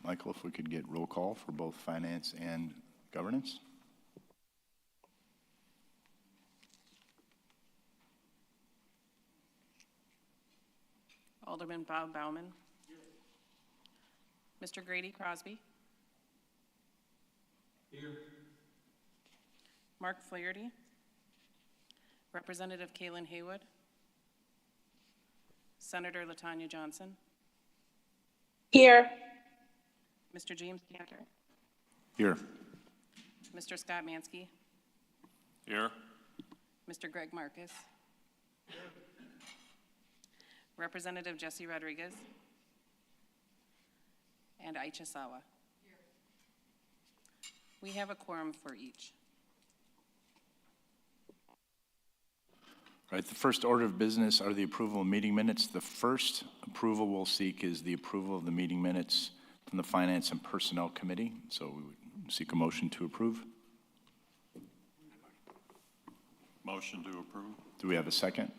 Michael, if we could get roll call for both finance and governance. Alderman Bob Bauman. Mr. Grady Crosby. Here. Mark Flaherty. Representative Kaylin Haywood. Senator LaTanya Johnson. Here. Mr. James Cantor. Here. Mr. Scott Mansky. Here. Mr. Greg Marcus. Representative Jesse Rodriguez. And Aicha Sawa. We have a quorum for each. All right, the first order of business are the approval of meeting minutes. The first approval we'll seek is the approval of the meeting minutes from the Finance and Personnel Committee. So we would seek a motion to approve. Motion to approve. Do we have a second?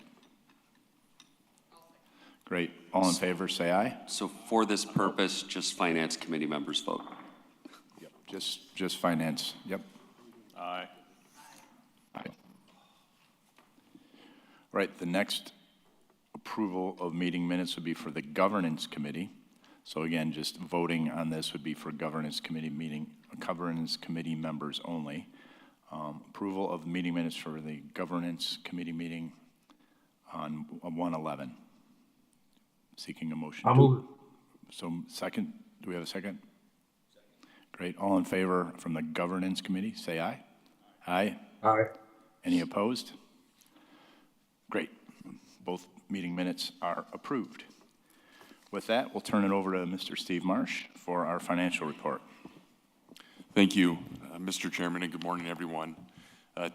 Great. All in favor, say aye. So for this purpose, just Finance Committee members vote. Yep. Just finance. Yep. Aye. Aye. Right, the next approval of meeting minutes would be for the Governance Committee. So again, just voting on this would be for Governance Committee members only. Approval of the meeting minutes for the Governance Committee meeting on 1/11. Seeking a motion. I'll move. So second, do we have a second? Great, all in favor from the Governance Committee, say aye. Aye. Aye. Any opposed? Great. Both meeting minutes are approved. With that, we'll turn it over to Mr. Steve Marsh for our financial report. Thank you, Mr. Chairman, and good morning, everyone.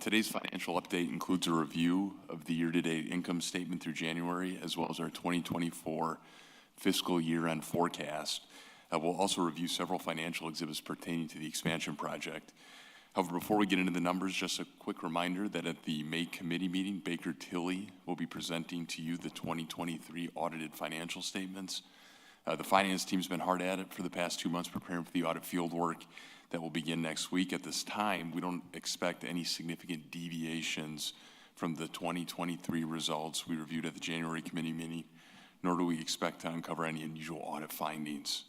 Today's financial update includes a review of the year-to-date income statement through January, as well as our 2024 fiscal year-end forecast. We'll also review several financial exhibits pertaining to the expansion project. However, before we get into the numbers, just a quick reminder that at the May committee meeting, Baker Tilly will be presenting to you the 2023 audited financial statements. The finance team's been hard at it for the past 2 months preparing for the audit field work that will begin next week. At this time, we don't expect any significant deviations from the 2023 results we reviewed at the January committee meeting, nor do we expect to uncover any unusual audit findings.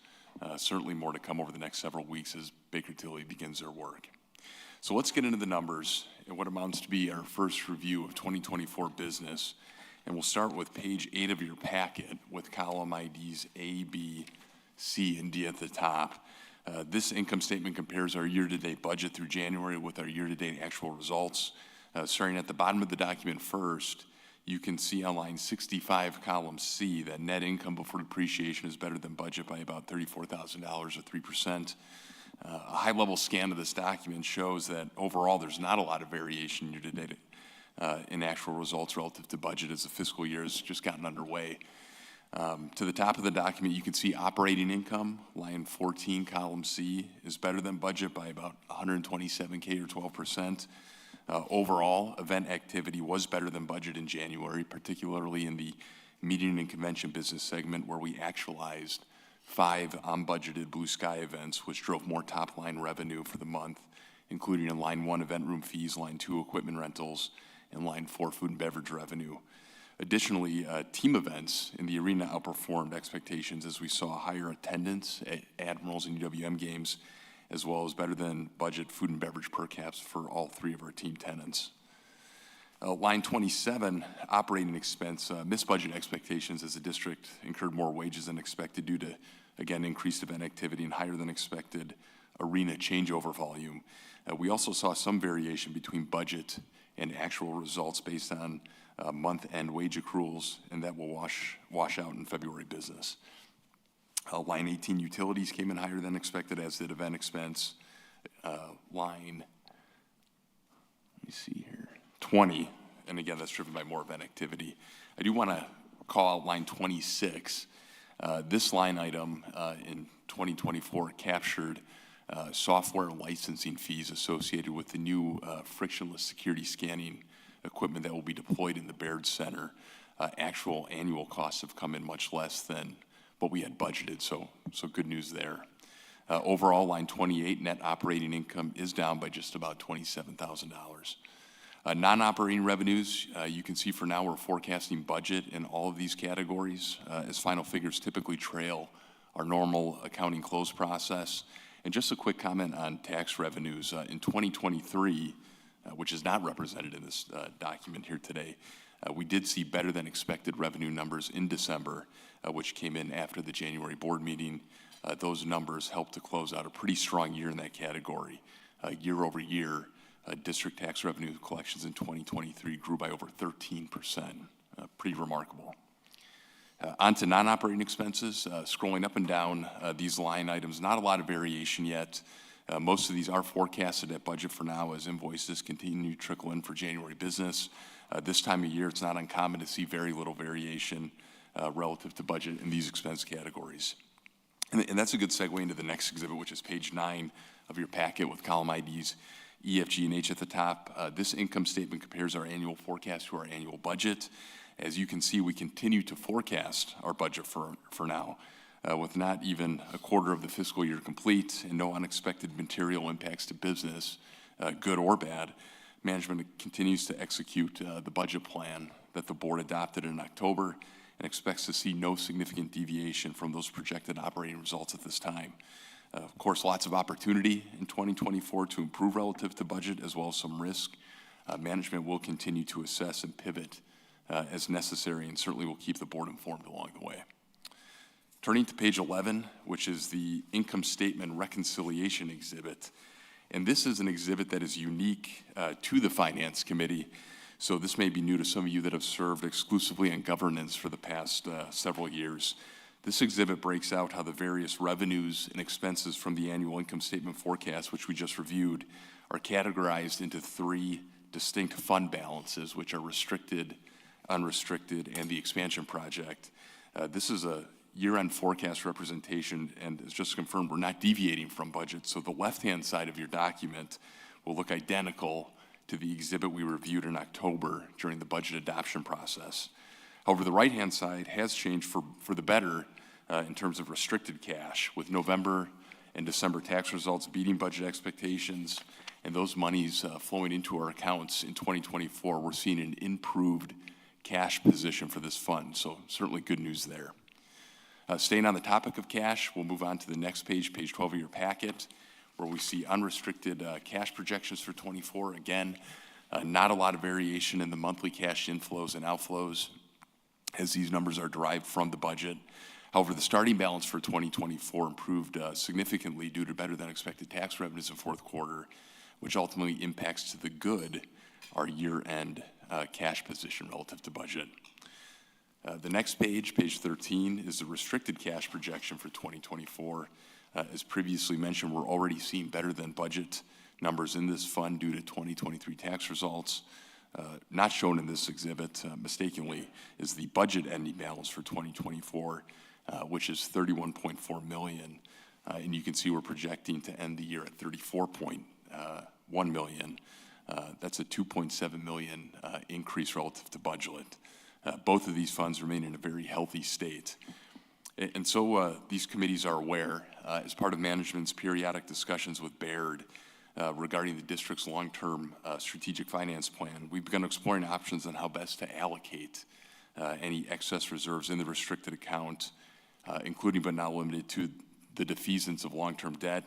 Certainly more to come over the next several weeks as Baker Tilly begins their work. So let's get into the numbers and what amounts to be our first review of 2024 business. And we'll start with page 8 of your packet with column IDs A, B, C, and D at the top. This income statement compares our year-to-date budget through January with our year-to-date actual results. Starting at the bottom of the document first, you can see on line 65, column C, that net income before depreciation is better than budget by about $34,000 or 3%. A high-level scan of this document shows that overall there's not a lot of variation year-to-date in actual results relative to budget as the fiscal year has just gotten underway. To the top of the document, you can see operating income, line 14, column C, is better than budget by about $127K or 12%. Overall, event activity was better than budget in January, particularly in the meeting and convention business segment where we actualized 5 unbudgeted Blue Sky events, which drove more top-line revenue for the month, including in line 1, event room fees, line 2, equipment rentals, and line 4, food and beverage revenue. Additionally, team events in the arena outperformed expectations as we saw higher attendance at Admirals and UWM games, as well as better than budget food and beverage per caps for all 3 of our team tenants. Line 27, operating expense, missed budget expectations as the district incurred more wages than expected due to, again, increased event activity and higher than expected arena changeover volume. We also saw some variation between budget and actual results based on month-end wage accruals, and that will wash out in February business. Line 18, utilities came in higher than expected, as did event expense. Line, let me see here, 20, and again, that's driven by more event activity. I do want to call out line 26. This line item in 2024 captured software licensing fees associated with the new frictionless security scanning equipment that will be deployed in the Baird Center. Actual annual costs have come in much less than what we had budgeted, so good news there. Overall, line 28, net operating income is down by just about $27,000. Non-operating revenues, you can see for now we're forecasting budget in all of these categories as final figures typically trail our normal accounting close process. And just a quick comment on tax revenues. In 2023, which is not represented in this document here today, we did see better than expected revenue numbers in December, which came in after the January board meeting. Those numbers helped to close out a pretty strong year in that category. Year over year, district tax revenue collections in 2023 grew by over 13%. Pretty remarkable. On to non-operating expenses, scrolling up and down these line items, not a lot of variation yet. Most of these are forecasted at budget for now as invoices continue to trickle in for January business. This time of year, it's not uncommon to see very little variation relative to budget in these expense categories. And that's a good segue into the next exhibit, which is page 9 of your packet with column IDs E, F, G, and H at the top. This income statement compares our annual forecast to our annual budget. As you can see, we continue to forecast our budget for now, with not even a quarter of the fiscal year complete and no unexpected material impacts to business, good or bad. Management continues to execute the budget plan that the board adopted in October and expects to see no significant deviation from those projected operating results at this time. Of course, lots of opportunity in 2024 to improve relative to budget, as well as some risk. Management will continue to assess and pivot as necessary, and certainly will keep the board informed along the way. Turning to page 11, which is the income statement reconciliation exhibit. And this is an exhibit that is unique to the Finance Committee. So this may be new to some of you that have served exclusively in governance for the past several years. This exhibit breaks out how the various revenues and expenses from the annual income statement forecast, which we just reviewed, are categorized into 3 distinct fund balances, which are restricted, unrestricted, and the expansion project. This is a year-end forecast representation, and it's just confirmed we're not deviating from budget. So the left-hand side of your document will look identical to the exhibit we reviewed in October during the budget adoption process. However, the right-hand side has changed for the better in terms of restricted cash, with November and December tax results beating budget expectations, and those monies flowing into our accounts in 2024. We're seeing an improved cash position for this fund, so certainly good news there. Staying on the topic of cash, we'll move on to the next page, page 12 of your packet, where we see unrestricted cash projections for 24. Again, not a lot of variation in the monthly cash inflows and outflows, as these numbers are derived from the budget. However, the starting balance for 2024 improved significantly due to better than expected tax revenues in fourth quarter, which ultimately impacts to the good our year-end cash position relative to budget. The next page, page 13, is the restricted cash projection for 2024. As previously mentioned, we're already seeing better than budget numbers in this fund due to 2023 tax results. Not shown in this exhibit, mistakenly, is the budget ending balance for 2024, which is $31.4 million. And you can see we're projecting to end the year at $34.1 million. That's a $2.7 million increase relative to budget. Both of these funds remain in a very healthy state. And so these committees are aware, as part of management's periodic discussions with Baird regarding the district's long-term strategic finance plan, we've begun exploring options on how best to allocate any excess reserves in the restricted account, including but not limited to the defeasance of long-term debt.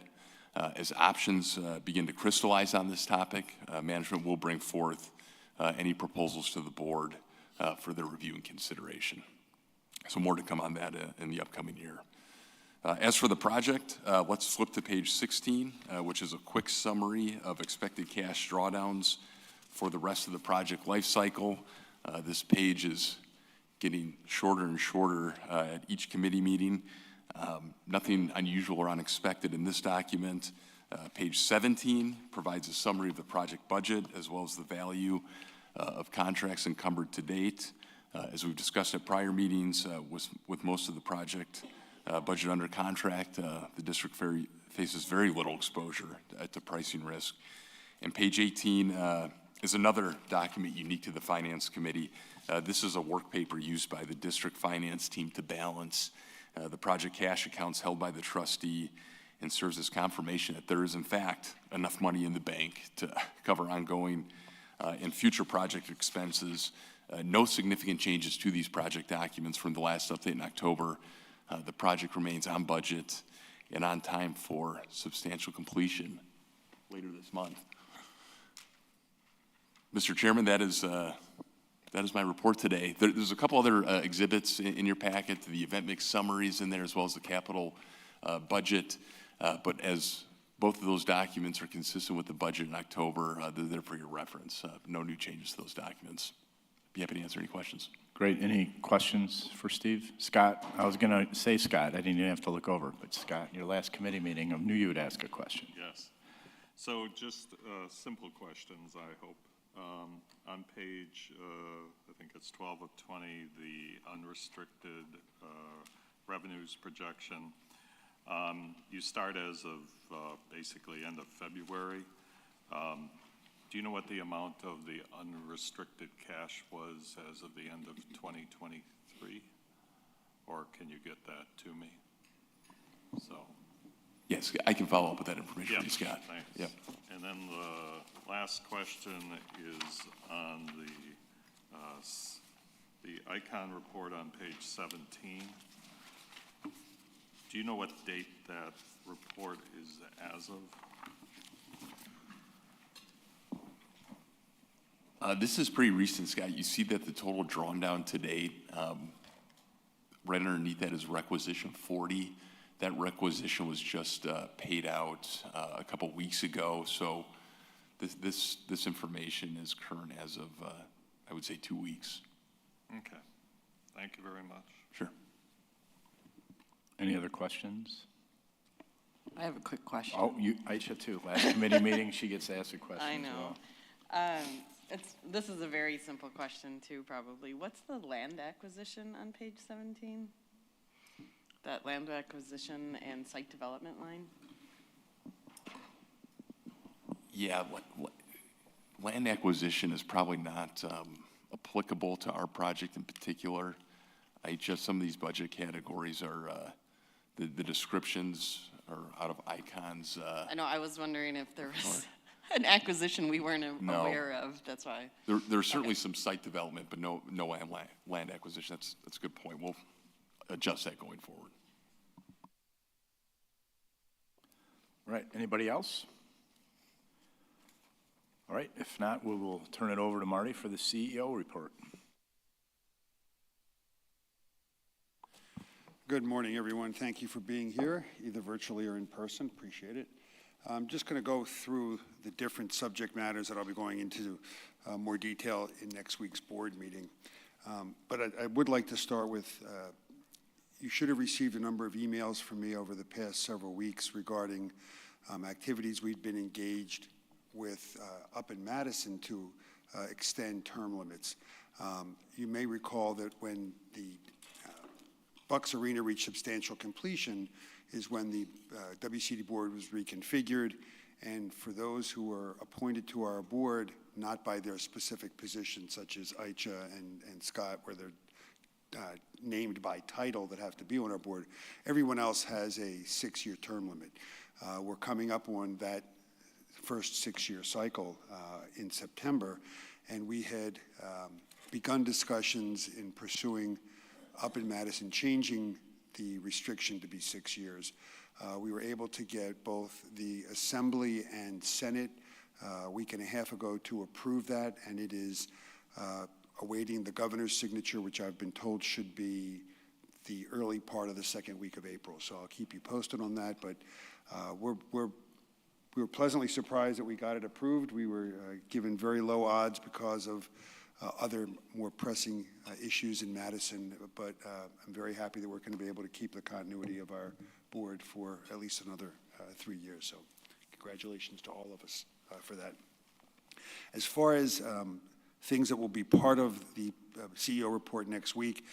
As options begin to crystallize on this topic, management will bring forth any proposals to the board for their review and consideration. So more to come on that in the upcoming year. As for the project, let's flip to page 16, which is a quick summary of expected cash drawdowns for the rest of the project life cycle. This page is getting shorter and shorter at each committee meeting. Nothing unusual or unexpected in this document. Page 17 provides a summary of the project budget as well as the value of contracts encumbered to date. As we've discussed at prior meetings, with most of the project budget under contract, the district faces very little exposure to pricing risk. And page 18 is another document unique to the Finance Committee. This is a work paper used by the district finance team to balance the project cash accounts held by the trustee and serves as confirmation that there is in fact enough money in the bank to cover ongoing and future project expenses. No significant changes to these project documents from the last update in October. The project remains on budget and on time for substantial completion later this month. Mr. Chairman, that is my report today. There's a couple other exhibits in your packet, the event mix summaries in there, as well as the capital budget. But as both of those documents are consistent with the budget in October, they're there for your reference. No new changes to those documents. Be happy to answer any questions. Great. Any questions for Steve? Scott? I was going to say Scott. I didn't even have to look over. But Scott, your last committee meeting, I knew you would ask a question. Yes. So just simple questions, I hope. On page, I think it's 12 of 20, the unrestricted revenues projection, you start as of basically end of February. Do you know what the amount of the unrestricted cash was as of the end of 2023? Or can you get that to me? So. Yes, I can follow up with that information for you, Scott. Thanks. Yep. And then the last question is on the icon report on page 17. Do you know what date that report is as of? This is pretty recent, Scott. You see that the total drawn down to date, right underneath that is requisition 40. That requisition was just paid out a couple weeks ago. So this information is current as of, I would say, 2 weeks. Okay. Thank you very much. Sure. Any other questions? I have a quick question. Oh, Aisha too. Last committee meeting, she gets asked a question I as know. well. This is a very simple question too, probably. What's the land acquisition on page 17? That land acquisition and site development line? Yeah, land acquisition is probably not applicable to our project in particular. Some of these budget categories are, the descriptions are out of icons. I know, I was wondering if there was an acquisition we weren't No. aware of, that's why. There's certainly some site development, but no land acquisition. That's a good point. We'll adjust that going forward. All right, anybody else? All right, if not, we will turn it over to Marty for the CEO report. Good morning, everyone. Thank you for being here, either virtually or in person. Appreciate it. I'm just going to go through the different subject matters that I'll be going into more detail in next week's board meeting. But I would like to start with, you should have received a number of emails from me over the past several weeks regarding activities we've been engaged with up in Madison to extend term limits. You may recall that when the Bucks Arena reached substantial completion is when the WCD board was reconfigured, and for those who were appointed to our board, not by their specific positions, such as Aicha and Scott, where they're named by title that have to be on our board, everyone else has a 6-year term limit. We're coming up on that first 6-year cycle in September, and we had begun discussions in pursuing up in Madison changing the restriction to be 6 years. We were able to get both the Assembly and Senate a week and a half ago to approve that, and it is awaiting the governor's signature, which I've been told should be the early part of the second week of April. So I'll keep you posted on that, but we were pleasantly surprised that we got it approved. We were given very low odds because of other more pressing issues in Madison, but I'm very happy that we're going to be able to keep the continuity of our board for at least another 3 years. So congratulations to all of us for that. As far as things that will be part of the CEO report next week,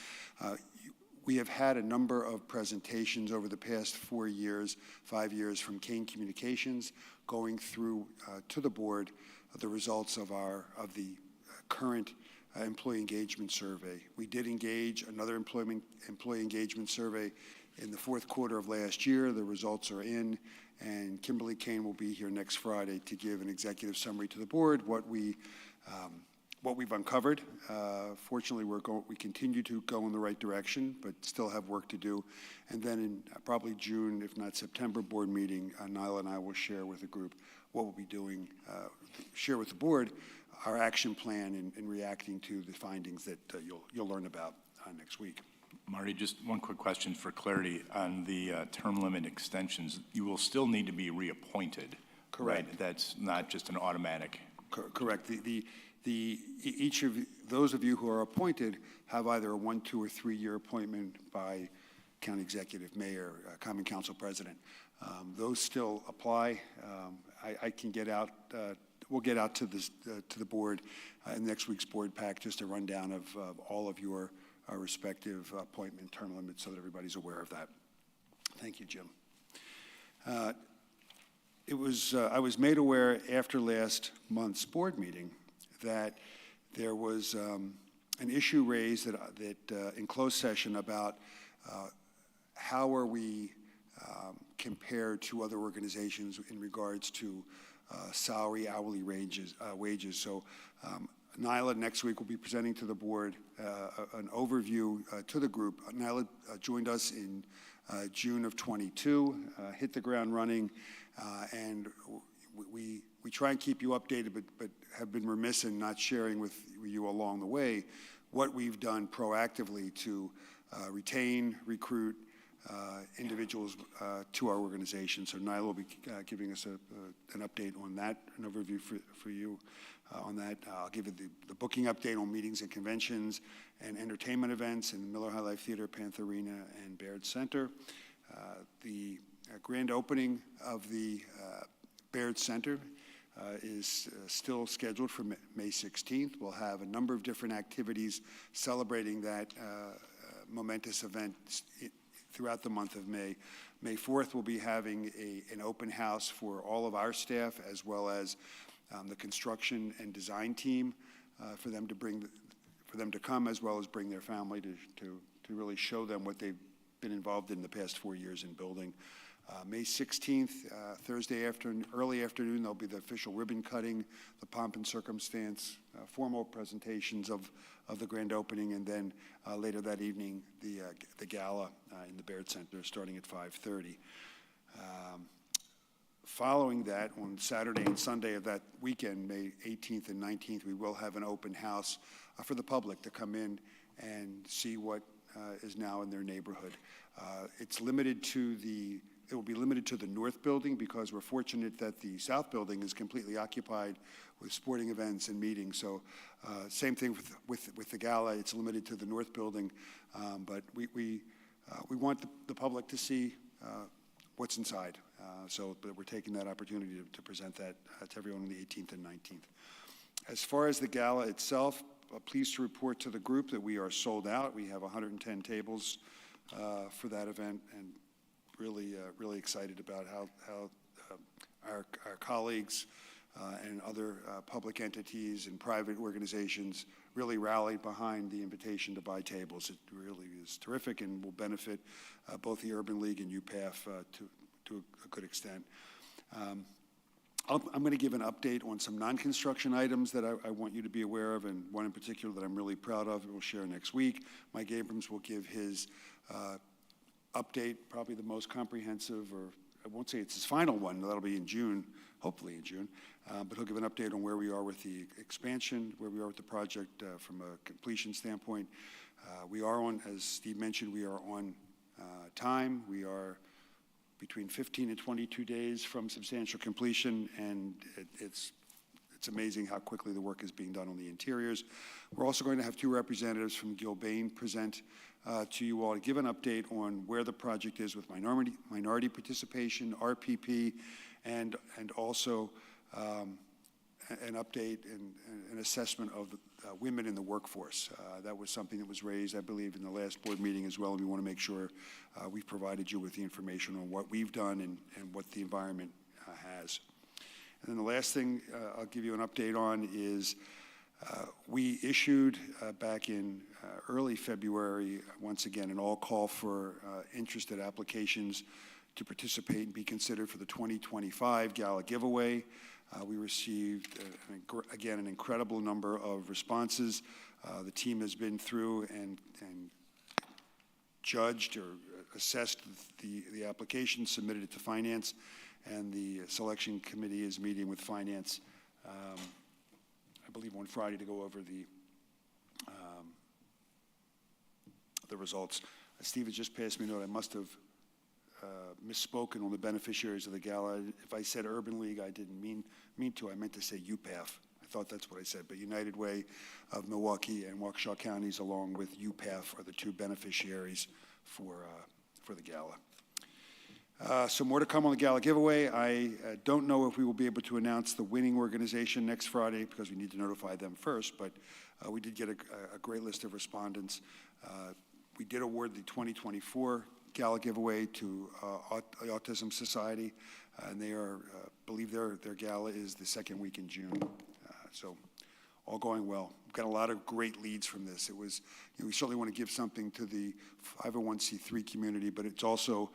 we have had a number of presentations over the past 4 years, 5 years from Kane Communications, going through to the board the results of the current employee engagement survey. We did engage another employee engagement survey in the fourth quarter of last year. The results are in, and Kimberly Kane will be here next Friday to give an executive summary to the board, what we've uncovered. Fortunately, we continue to go in the right direction, but still have work to do. And then in probably June, if not September, board meeting, Nyla and I will share with the group what we'll be doing, share with the board our action plan in reacting to the findings that you'll learn about next week. Marty, just one quick question for clarity. On the term limit extensions, you will still need to be reappointed, Correct. right? That's not just an automatic. Correct. Each of those of you who are appointed have either a 1, 2, or 3-year appointment by county executive, mayor, common council president. Those still apply. I can get out. We'll get out to the board in next week's board pack just a rundown of all of your respective appointment term limits so that everybody's aware of that. Thank you, Jim. I was made aware after last month's board meeting that there was an issue raised that in closed session about how are we compared to other organizations in regards to salary, hourly wages. So Nyla next week will be presenting to the board an overview to the group. Nyla joined us in June of '22, hit the ground running, and we try and keep you updated, but have been remiss in not sharing with you along the way what we've done proactively to retain, recruit individuals to our organization. So Nyla will be giving us an update on that, an overview for you on that. I'll give you the booking update on meetings and conventions and entertainment events in Miller High Life Theater, Panther Arena, and Baird Center. The grand opening of the Baird Center is still scheduled for May 16th. We'll have a number of different activities celebrating that momentous event throughout the month of May. May 4th, we'll be having an open house for all of our staff, as well as the construction and design team, for them to come, as well as bring their family to really show them what they've been involved in the past 4 years in building. May 16th, Thursday afternoon, early afternoon, there'll be the official ribbon cutting, the pomp and circumstance, formal presentations of the grand opening, and then later that evening, the gala in the Baird Center, starting at 5:30. Following that, on Saturday and Sunday of that weekend, May 18th and 19th, we will have an open house for the public to come in and see what is now in their neighborhood. It will be limited to the north building because we're fortunate that the south building is completely occupied with sporting events and meetings. So same thing with the gala. It's limited to the north building, but we want the public to see what's inside. So but we're taking that opportunity to present that to everyone on the 18th and 19th. As far as the gala itself, pleased to report to the group that we are sold out. We have 110 tables for that event, and really excited about how our colleagues and other public entities and private organizations really rallied behind the invitation to buy tables. It really is terrific and will benefit both the Urban League and UPAF to a good extent. I'm going to give an update on some non-construction items that I want you to be aware of, and one in particular that I'm really proud of and we'll share next week. Mike Abrams will give his update, probably the most comprehensive, or I won't say it's his final one, that'll be in June, hopefully in June, but he'll give an update on where we are with the expansion, where we are with the project from a completion standpoint. We are on, as Steve mentioned, we are on time. We are between 15 and 22 days from substantial completion, and it's amazing how quickly the work is being done on the interiors. We're also going to have 2 representatives from Gilbane present to you all to give an update on where the project is with minority participation, RPP, and also an update and an assessment of women in the workforce. That was something that was raised, I believe, in the last board meeting as well, and we want to make sure we've provided you with the information on what we've done and what the environment has. And then the last thing I'll give you an update on is We issued back in early February, once again, an all-call for interested applications to participate and be considered for the 2025 Gala giveaway. We received, again, an incredible number of responses. The team has been through and judged or assessed the application, submitted it to Finance, and the selection committee is meeting with Finance, I believe on Friday, to go over the results. Steve has just passed me a note. I must have misspoken on the beneficiaries of the gala. If I said Urban League, I didn't mean to. I meant to say UPAF. I thought that's what I said. But United Way of Milwaukee and Waukesha counties, along with UPAF, are the two beneficiaries for the gala. So more to come on the gala giveaway. I don't know if we will be able to announce the winning organization next Friday because we need to notify them first, but we did get a great list of respondents. We did award the 2024 gala giveaway to the Autism Society, and they are, believe their gala is the second week in June. So all going well. We've got a lot of great leads from this. It was, we certainly want to give something to the 501c3 community, but it's also,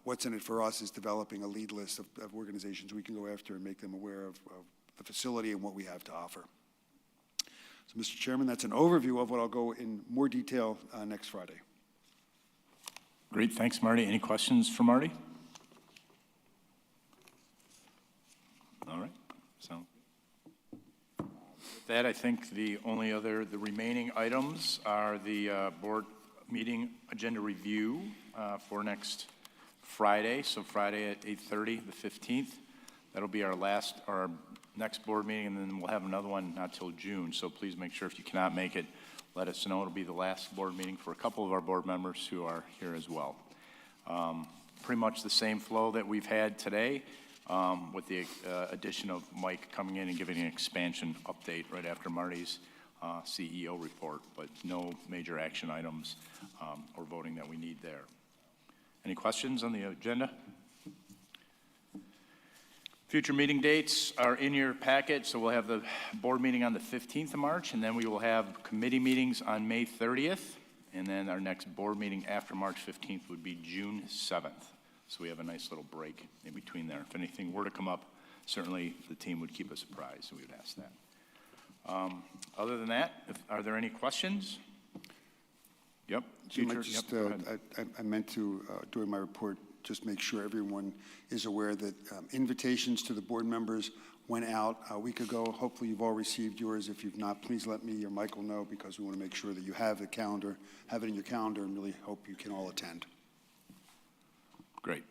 what's in it for us is developing a lead list of organizations we can go after and make them aware of the facility and what we have to offer. So, Mr. Chairman, that's an overview of what I'll go in more detail next Friday. Great, thanks, Marty. Any questions for Marty? All right, so with that, I think the remaining items are the board meeting agenda review for next Friday. So Friday at 8:30, the 15th. That'll be our next board meeting, and then we'll have another one not till June. So please make sure if you cannot make it, let us know. It'll be the last board meeting for a couple of our board members who are here as well. Pretty much the same flow that we've had today, with the addition of Mike coming in and giving an expansion update right after Marty's CEO report, but no major action items or voting that we need there. Any questions on the agenda? Future meeting dates are in your packet, so we'll have the board meeting on the 15th of March, and then we will have committee meetings on May 30th, and then our next board meeting after March 15th would be June 7th. So we have a nice little break in between there. If anything were to come up, certainly the team would keep us apprised, so we would ask that. Other than that, are there any questions? Yep. Jim, Future, I meant to, during my report, just make sure everyone is aware that invitations to the board members went out a week ago. Hopefully you've all received yours. If you've not, please let me or Michael know, because we want to make sure that you have the calendar, have it in your calendar, and really hope you can all attend. Great.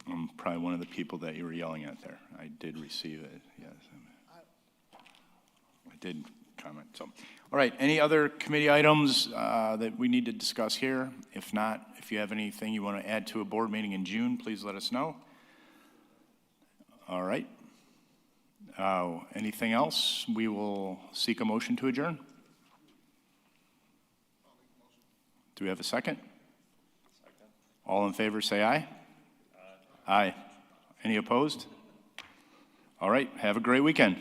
I'm probably one of the people that you were yelling at there. I did receive it, yes. I did comment, so. All right, any other committee items that we need to discuss here? If not, if you have anything you want to add to a board meeting in June, please let us know. All right. Anything else? We will seek a motion to adjourn. Do we have a second? All in favor, say aye. Aye. Any opposed? All right, have a great weekend.